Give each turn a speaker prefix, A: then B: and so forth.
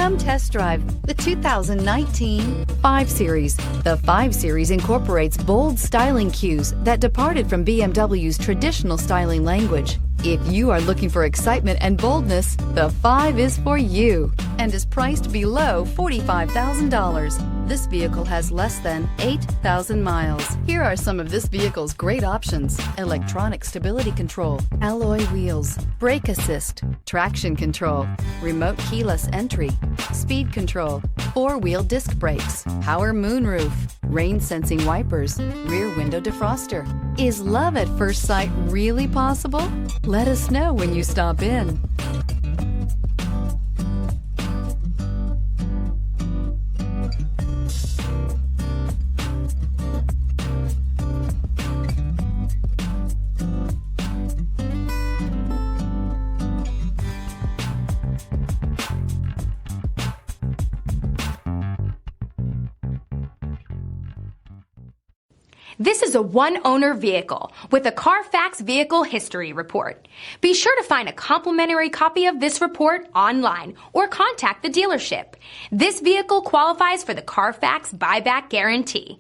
A: Come test drive the 2019 5 Series. The 5 Series incorporates bold styling cues that departed from BMW's traditional styling language. If you are looking for excitement and boldness, the 5 is for you and is priced below $45,000. This vehicle has less than 8,000 miles. Here are some of this vehicle's great options: electronic stability control, alloy wheels, brake assist, traction control, remote keyless entry, speed control, 4-wheel disc brakes, power moonroof, rain sensing wipers, rear window defroster. Is love at first sight really possible? Let us know when you stop in.
B: This is a one-owner vehicle with a Carfax Vehicle History Report. Be sure to find a complimentary copy of this report online or contact the dealership. This vehicle qualifies for the Carfax Buyback Guarantee.